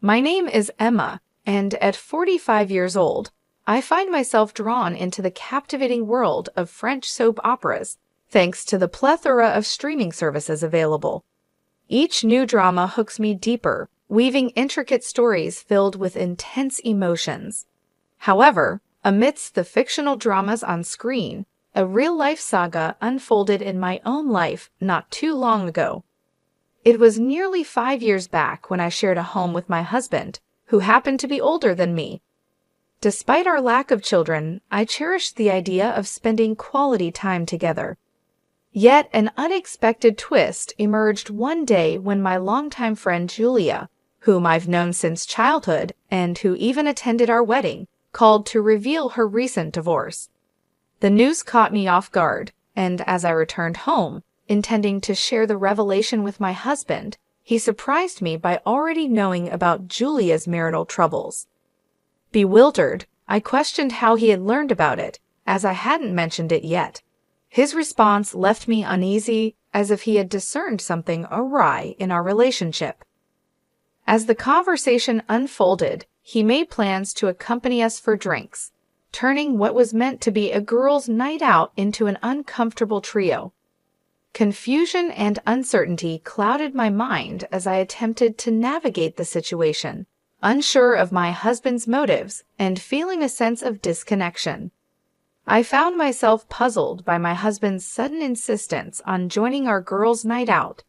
My name is Emma, and at 45 years old, I find myself drawn into the captivating world of French soap operas, thanks to the plethora of streaming services available. Each new drama hooks me deeper, weaving intricate stories filled with intense emotions. However, amidst the fictional dramas on screen, a real-life saga unfolded in my own life not too long ago. It was nearly 5 years back when I shared a home with my husband, who happened to be older than me. Despite our lack of children, I cherished the idea of spending quality time together. Yet an unexpected twist emerged one day when my longtime friend Julia, whom I've known since childhood and who even attended our wedding, called to reveal her recent divorce. The news caught me off guard, and as I returned home, intending to share the revelation with my husband, he surprised me by already knowing about Julia's marital troubles. Bewildered, I questioned how he had learned about it, as I hadn't mentioned it yet. His response left me uneasy, as if he had discerned something awry in our relationship. As the conversation unfolded, he made plans to accompany us for drinks, turning what was meant to be a girls' night out into an uncomfortable trio. Confusion and uncertainty clouded my mind as I attempted to navigate the situation, unsure of my husband's motives and feeling a sense of disconnection. I found myself puzzled by my husband's sudden insistence on joining our girls' night out.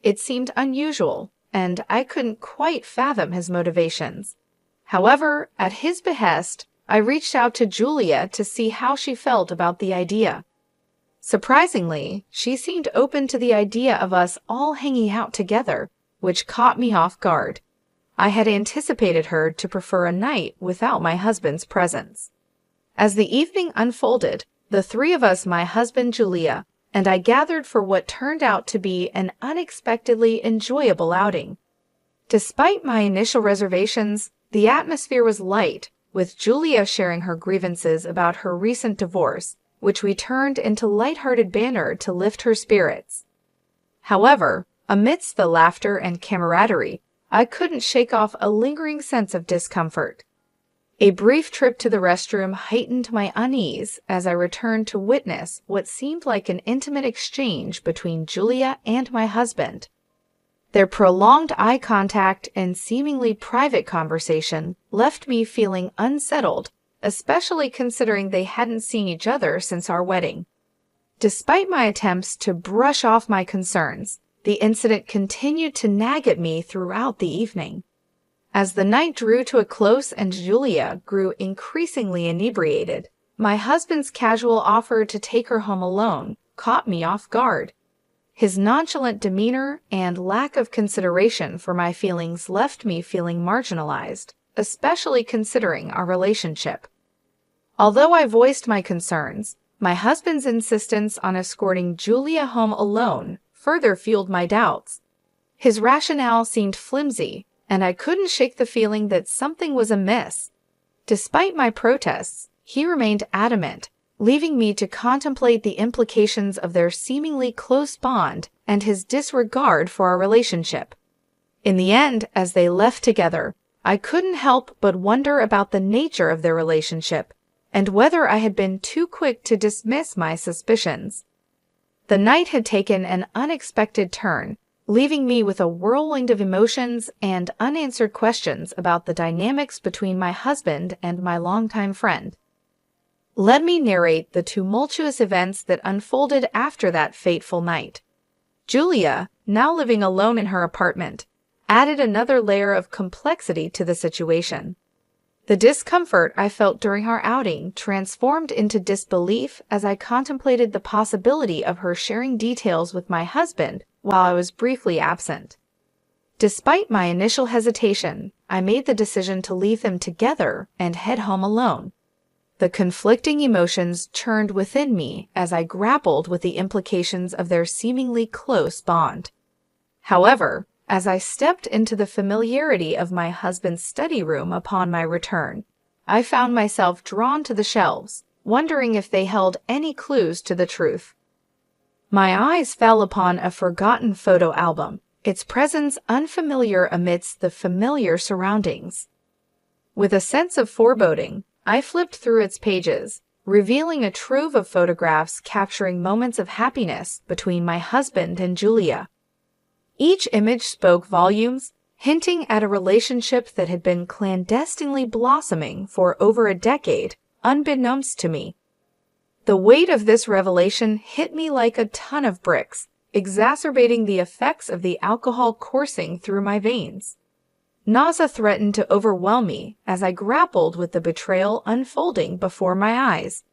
It seemed unusual, and I couldn't quite fathom his motivations. However, at his behest, I reached out to Julia to see how she felt about the idea. Surprisingly, she seemed open to the idea of us all hanging out together, which caught me off guard. I had anticipated her to prefer a night without my husband's presence. As the evening unfolded, the three of us, my husband Julia, and I gathered for what turned out to be an unexpectedly enjoyable outing. Despite my initial reservations, the atmosphere was light, with Julia sharing her grievances about her recent divorce, which we turned into lighthearted banter to lift her spirits. However, amidst the laughter and camaraderie, I couldn't shake off a lingering sense of discomfort. A brief trip to the restroom heightened my unease as I returned to witness what seemed like an intimate exchange between Julia and my husband. Their prolonged eye contact and seemingly private conversation left me feeling unsettled, especially considering they hadn't seen each other since our wedding. Despite my attempts to brush off my concerns, the incident continued to nag at me throughout the evening. As the night drew to a close and Julia grew increasingly inebriated, my husband's casual offer to take her home alone caught me off guard. His nonchalant demeanor and lack of consideration for my feelings left me feeling marginalized, especially considering our relationship. Although I voiced my concerns, my husband's insistence on escorting Julia home alone further fueled my doubts. His rationale seemed flimsy, and I couldn't shake the feeling that something was amiss. Despite my protests, he remained adamant, leaving me to contemplate the implications of their seemingly close bond and his disregard for our relationship. In the end, as they left together, I couldn't help but wonder about the nature of their relationship and whether I had been too quick to dismiss my suspicions. The night had taken an unexpected turn, leaving me with a whirlwind of emotions and unanswered questions about the dynamics between my husband and my longtime friend. Let me narrate the tumultuous events that unfolded after that fateful night. Julia, now living alone in her apartment, added another layer of complexity to the situation. The discomfort I felt during our outing transformed into disbelief as I contemplated the possibility of her sharing details with my husband while I was briefly absent. Despite my initial hesitation, I made the decision to leave them together and head home alone. The conflicting emotions churned within me as I grappled with the implications of their seemingly close bond. However, as I stepped into the familiarity of my husband's study room upon my return, I found myself drawn to the shelves, wondering if they held any clues to the truth. My eyes fell upon a forgotten photo album, its presence unfamiliar amidst the familiar surroundings. With a sense of foreboding, I flipped through its pages, revealing a trove of photographs capturing moments of happiness between my husband and Julia. Each image spoke volumes, hinting at a relationship that had been clandestinely blossoming for over a decade, unbeknownst to me. The weight of this revelation hit me like a ton of bricks, exacerbating the effects of the alcohol coursing through my veins. Nausea threatened to overwhelm me as I grappled with the betrayal unfolding before my eyes.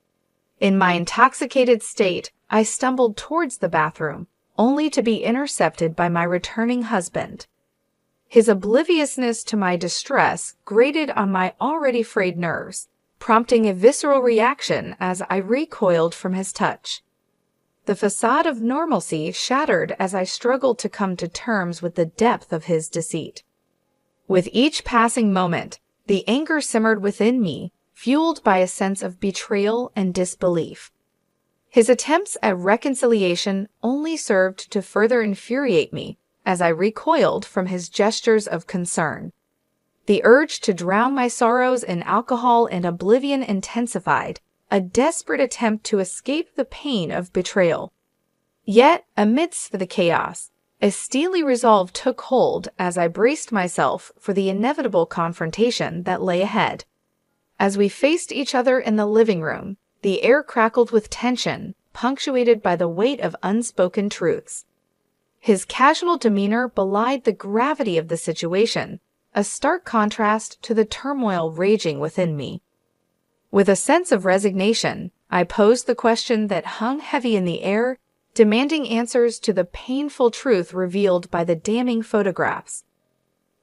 In my intoxicated state, I stumbled towards the bathroom, only to be intercepted by my returning husband. His obliviousness to my distress grated on my already frayed nerves, prompting a visceral reaction as I recoiled from his touch. The facade of normalcy shattered as I struggled to come to terms with the depth of his deceit. With each passing moment, the anger simmered within me, fueled by a sense of betrayal and disbelief. His attempts at reconciliation only served to further infuriate me as I recoiled from his gestures of concern. The urge to drown my sorrows in alcohol and oblivion intensified, a desperate attempt to escape the pain of betrayal. Yet, amidst the chaos, a steely resolve took hold as I braced myself for the inevitable confrontation that lay ahead. As we faced each other in the living room, the air crackled with tension, punctuated by the weight of unspoken truths. His casual demeanor belied the gravity of the situation, a stark contrast to the turmoil raging within me. With a sense of resignation, I posed the question that hung heavy in the air, demanding answers to the painful truth revealed by the damning photographs.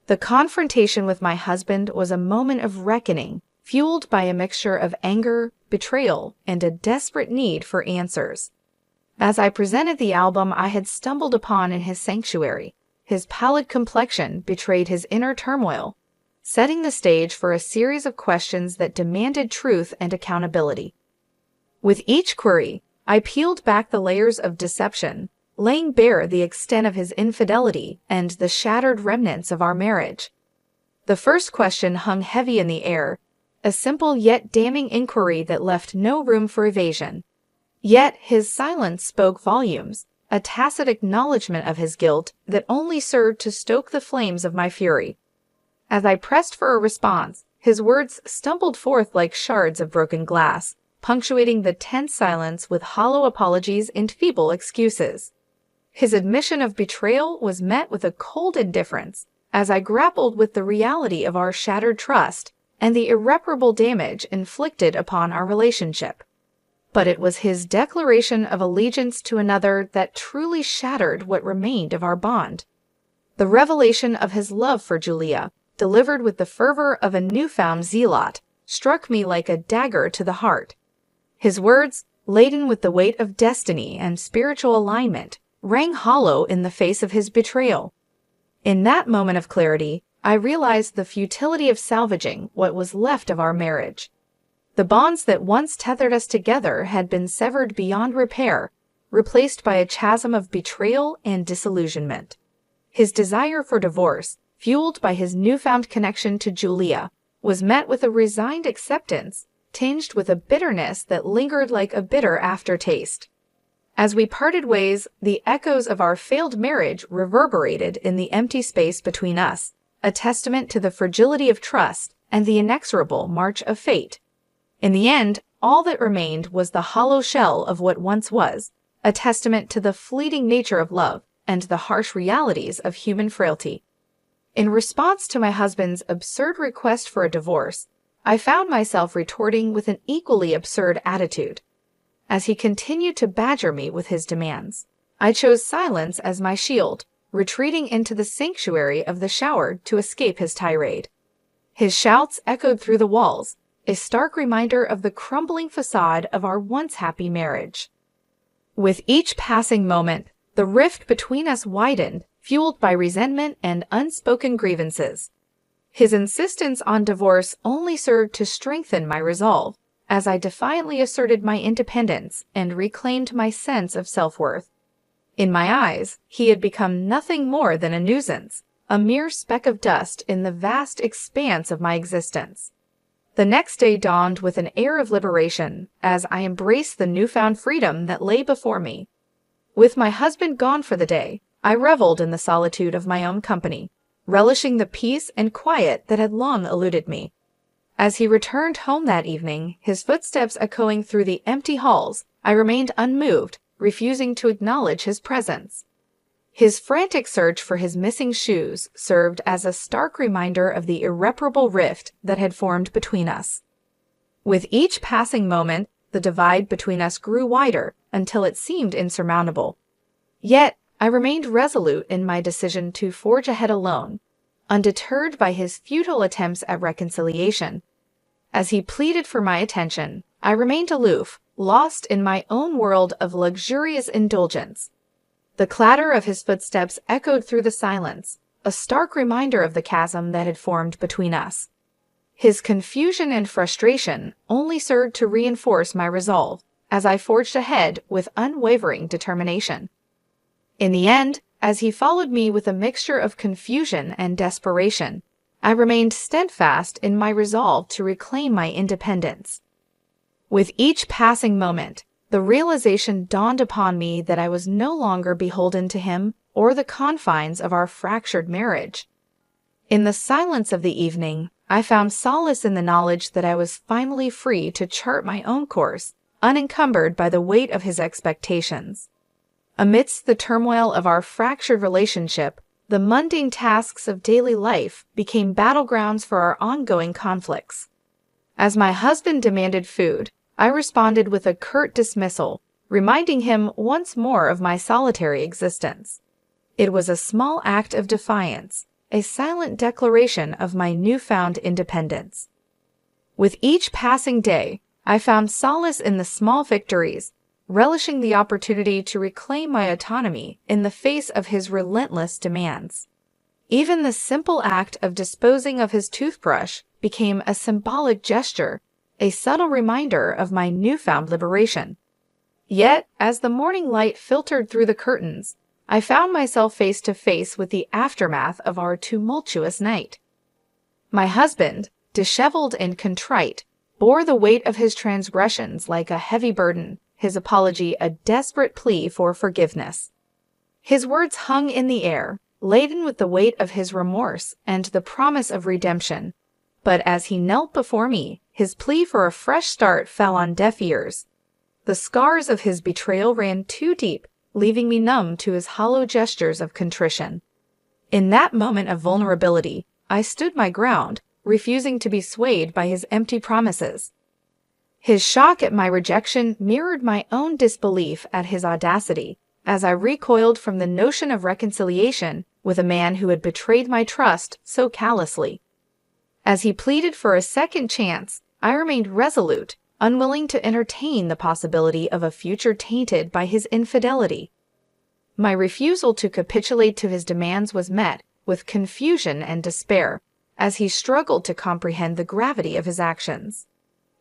The confrontation with my husband was a moment of reckoning, fueled by a mixture of anger, betrayal, and a desperate need for answers. As I presented the album I had stumbled upon in his sanctuary, his pallid complexion betrayed his inner turmoil, setting the stage for a series of questions that demanded truth and accountability. With each query, I peeled back the layers of deception, laying bare the extent of his infidelity and the shattered remnants of our marriage. The first question hung heavy in the air, a simple yet damning inquiry that left no room for evasion. Yet his silence spoke volumes, a tacit acknowledgement of his guilt that only served to stoke the flames of my fury. As I pressed for a response, his words stumbled forth like shards of broken glass, punctuating the tense silence with hollow apologies and feeble excuses. His admission of betrayal was met with a cold indifference as I grappled with the reality of our shattered trust and the irreparable damage inflicted upon our relationship. But it was his declaration of allegiance to another that truly shattered what remained of our bond. The revelation of his love for Julia, delivered with the fervor of a newfound zealot, struck me like a dagger to the heart. His words, laden with the weight of destiny and spiritual alignment, rang hollow in the face of his betrayal. In that moment of clarity, I realized the futility of salvaging what was left of our marriage. The bonds that once tethered us together had been severed beyond repair, replaced by a chasm of betrayal and disillusionment. His desire for divorce, fueled by his newfound connection to Julia, was met with a resigned acceptance, tinged with a bitterness that lingered like a bitter aftertaste. As we parted ways, the echoes of our failed marriage reverberated in the empty space between us, a testament to the fragility of trust and the inexorable march of fate. In the end, all that remained was the hollow shell of what once was, a testament to the fleeting nature of love and the harsh realities of human frailty. In response to my husband's absurd request for a divorce, I found myself retorting with an equally absurd attitude. As he continued to badger me with his demands, I chose silence as my shield, retreating into the sanctuary of the shower to escape his tirade. His shouts echoed through the walls, a stark reminder of the crumbling facade of our once happy marriage. With each passing moment, the rift between us widened, fueled by resentment and unspoken grievances. His insistence on divorce only served to strengthen my resolve, as I defiantly asserted my independence and reclaimed my sense of self-worth. In my eyes, he had become nothing more than a nuisance, a mere speck of dust in the vast expanse of my existence. The next day dawned with an air of liberation as I embraced the newfound freedom that lay before me. With my husband gone for the day, I reveled in the solitude of my own company, relishing the peace and quiet that had long eluded me. As he returned home that evening, his footsteps echoing through the empty halls, I remained unmoved, refusing to acknowledge his presence. His frantic search for his missing shoes served as a stark reminder of the irreparable rift that had formed between us. With each passing moment, the divide between us grew wider until it seemed insurmountable. Yet, I remained resolute in my decision to forge ahead alone, undeterred by his futile attempts at reconciliation. As he pleaded for my attention, I remained aloof, lost in my own world of luxurious indulgence. The clatter of his footsteps echoed through the silence, a stark reminder of the chasm that had formed between us. His confusion and frustration only served to reinforce my resolve as I forged ahead with unwavering determination. In the end, as he followed me with a mixture of confusion and desperation, I remained steadfast in my resolve to reclaim my independence. With each passing moment, the realization dawned upon me that I was no longer beholden to him or the confines of our fractured marriage. In the silence of the evening, I found solace in the knowledge that I was finally free to chart my own course, unencumbered by the weight of his expectations. Amidst the turmoil of our fractured relationship, the mundane tasks of daily life became battlegrounds for our ongoing conflicts. As my husband demanded food, I responded with a curt dismissal, reminding him once more of my solitary existence. It was a small act of defiance, a silent declaration of my newfound independence. With each passing day, I found solace in the small victories, relishing the opportunity to reclaim my autonomy in the face of his relentless demands. Even the simple act of disposing of his toothbrush became a symbolic gesture, a subtle reminder of my newfound liberation. Yet, as the morning light filtered through the curtains, I found myself face to face with the aftermath of our tumultuous night. My husband, disheveled and contrite, bore the weight of his transgressions like a heavy burden, his apology a desperate plea for forgiveness. His words hung in the air, laden with the weight of his remorse and the promise of redemption. But as he knelt before me, his plea for a fresh start fell on deaf ears. The scars of his betrayal ran too deep, leaving me numb to his hollow gestures of contrition. In that moment of vulnerability, I stood my ground, refusing to be swayed by his empty promises. His shock at my rejection mirrored my own disbelief at his audacity, as I recoiled from the notion of reconciliation with a man who had betrayed my trust so callously. As he pleaded for a second chance, I remained resolute, unwilling to entertain the possibility of a future tainted by his infidelity. My refusal to capitulate to his demands was met with confusion and despair, as he struggled to comprehend the gravity of his actions.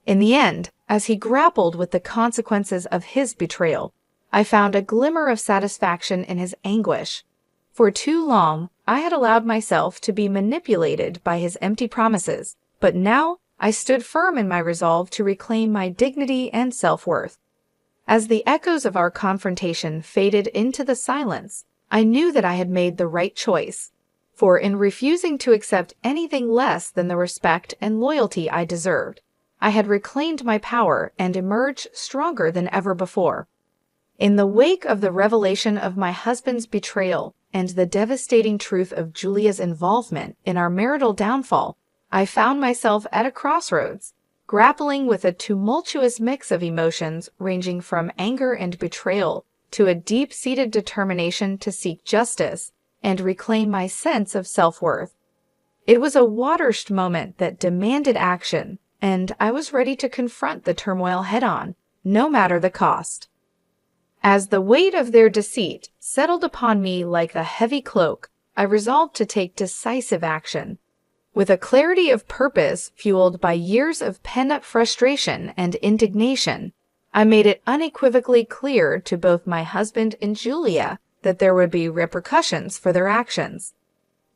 In the end, as he grappled with the consequences of his betrayal, I found a glimmer of satisfaction in his anguish. For too long, I had allowed myself to be manipulated by his empty promises, but now I stood firm in my resolve to reclaim my dignity and self-worth. As the echoes of our confrontation faded into the silence, I knew that I had made the right choice. For in refusing to accept anything less than the respect and loyalty I deserved, I had reclaimed my power and emerged stronger than ever before. In the wake of the revelation of my husband's betrayal and the devastating truth of Julia's involvement in our marital downfall, I found myself at a crossroads, grappling with a tumultuous mix of emotions ranging from anger and betrayal to a deep-seated determination to seek justice and reclaim my sense of self-worth. It was a watershed moment that demanded action, and I was ready to confront the turmoil head-on, no matter the cost. As the weight of their deceit settled upon me like a heavy cloak, I resolved to take decisive action. With a clarity of purpose fueled by years of pent-up frustration and indignation, I made it unequivocally clear to both my husband and Julia that there would be repercussions for their actions.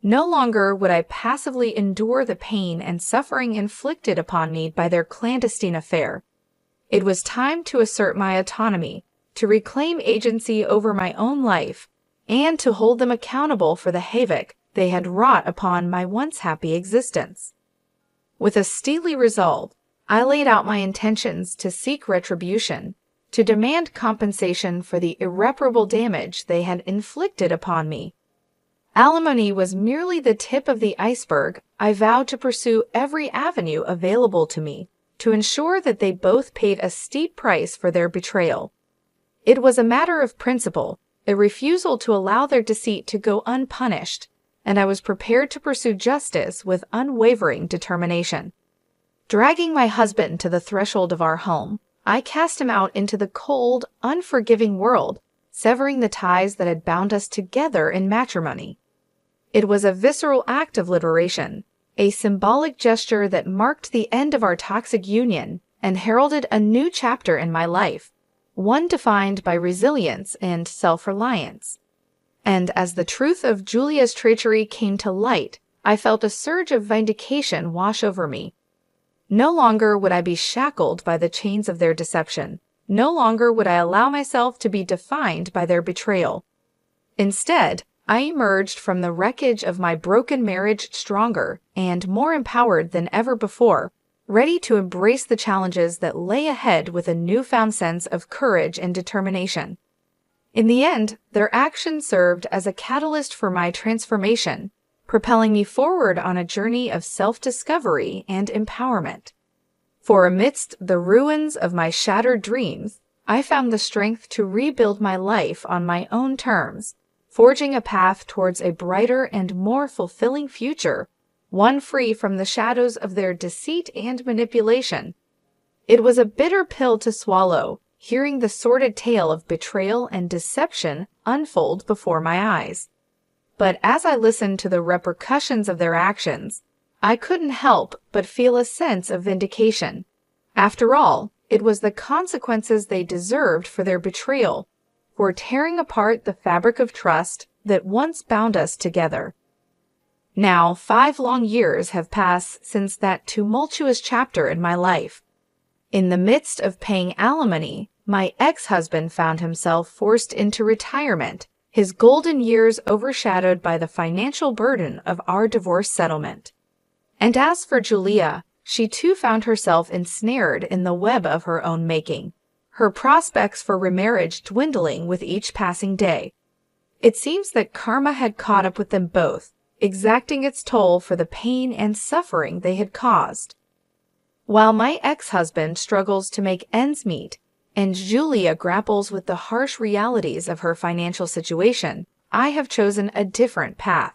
No longer would I passively endure the pain and suffering inflicted upon me by their clandestine affair. It was time to assert my autonomy, to reclaim agency over my own life, and to hold them accountable for the havoc they had wrought upon my once happy existence. With a steely resolve, I laid out my intentions to seek retribution, to demand compensation for the irreparable damage they had inflicted upon me. Alimony was merely the tip of the iceberg. I vowed to pursue every avenue available to me to ensure that they both paid a steep price for their betrayal. It was a matter of principle, a refusal to allow their deceit to go unpunished, and I was prepared to pursue justice with unwavering determination. Dragging my husband to the threshold of our home, I cast him out into the cold, unforgiving world, severing the ties that had bound us together in matrimony. It was a visceral act of liberation, a symbolic gesture that marked the end of our toxic union and heralded a new chapter in my life, one defined by resilience and self-reliance. And as the truth of Julia's treachery came to light, I felt a surge of vindication wash over me. No longer would I be shackled by the chains of their deception. No longer would I allow myself to be defined by their betrayal. Instead, I emerged from the wreckage of my broken marriage stronger and more empowered than ever before, ready to embrace the challenges that lay ahead with a newfound sense of courage and determination. In the end, their actions served as a catalyst for my transformation, propelling me forward on a journey of self-discovery and empowerment. For amidst the ruins of my shattered dreams, I found the strength to rebuild my life on my own terms, forging a path towards a brighter and more fulfilling future, one free from the shadows of their deceit and manipulation. It was a bitter pill to swallow, hearing the sordid tale of betrayal and deception unfold before my eyes. But as I listened to the repercussions of their actions, I couldn't help but feel a sense of vindication. After all, it was the consequences they deserved for their betrayal, for tearing apart the fabric of trust that once bound us together. Now, 5 long years have passed since that tumultuous chapter in my life. In the midst of paying alimony, my ex-husband found himself forced into retirement, his golden years overshadowed by the financial burden of our divorce settlement. And as for Julia, she too found herself ensnared in the web of her own making, her prospects for remarriage dwindling with each passing day. It seems that karma had caught up with them both, exacting its toll for the pain and suffering they had caused. While my ex-husband struggles to make ends meet, and Julia grapples with the harsh realities of her financial situation, I have chosen a different path.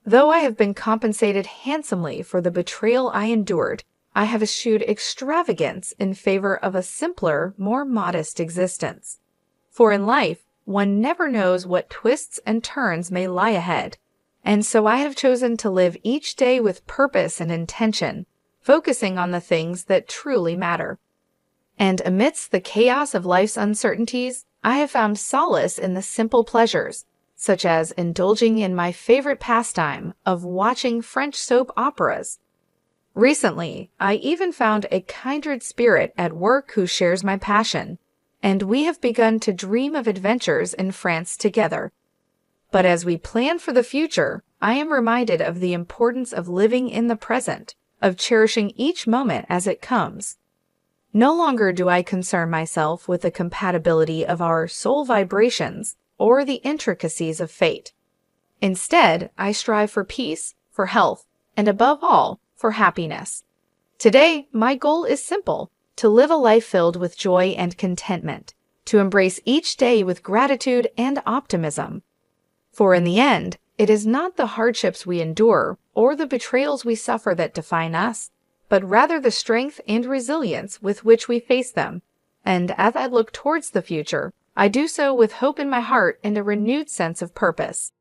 Though I have been compensated handsomely for the betrayal I endured, I have eschewed extravagance in favor of a simpler, more modest existence. For in life, one never knows what twists and turns may lie ahead, and so I have chosen to live each day with purpose and intention, focusing on the things that truly matter. And amidst the chaos of life's uncertainties, I have found solace in the simple pleasures, such as indulging in my favorite pastime of watching French soap operas. Recently, I even found a kindred spirit at work who shares my passion, and we have begun to dream of adventures in France together. But as we plan for the future, I am reminded of the importance of living in the present, of cherishing each moment as it comes. No longer do I concern myself with the compatibility of our soul vibrations or the intricacies of fate. Instead, I strive for peace, for health, and above all, for happiness. Today, my goal is simple: to live a life filled with joy and contentment, to embrace each day with gratitude and optimism. For in the end, it is not the hardships we endure or the betrayals we suffer that define us, but rather the strength and resilience with which we face them. And as I look towards the future, I do so with hope in my heart and a renewed sense of purpose.